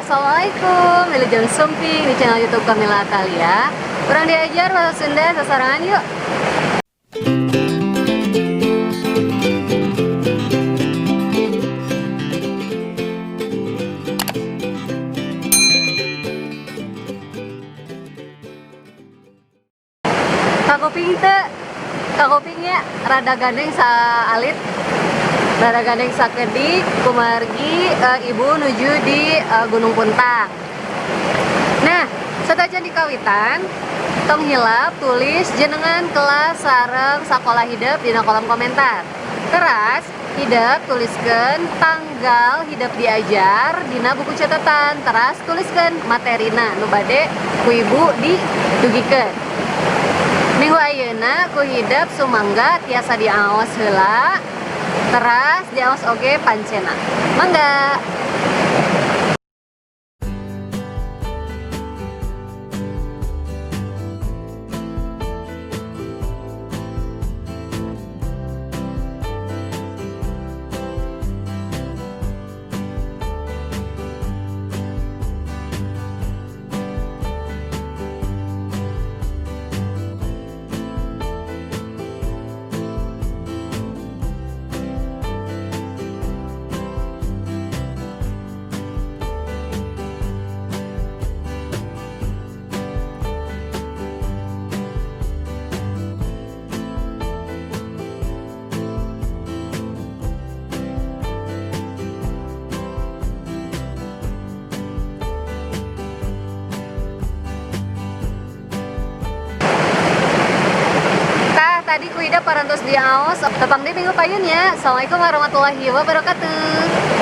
Assalamualaikum, Wilujeng Sumping di channel YouTube Kamila Atalia. Kurang diajar bahasa Sunda sasarangan yuk. Kakuping teh, kakupingnya rada gandeng sa alit. Rada gandeng sakedik kumargi ibu nuju di Gunung Puntang. Nah, satajan di kawitan tong hilap tulis jenengan kelas sareng sakola hidup dina kolom komentar. Teras hidup tuliskan tanggal hidup diajar dina buku catatan. Teras tuliskan materina nu bade ku ibu didugikeun. Minggu ayeuna ku hidup sumangga tiasa diaos heula. Teras diaos oge pancena. Mangga. Tadi ku hidup parantos diaos tepang di minggu payun ya. Assalamualaikum warahmatullahi wabarakatuh.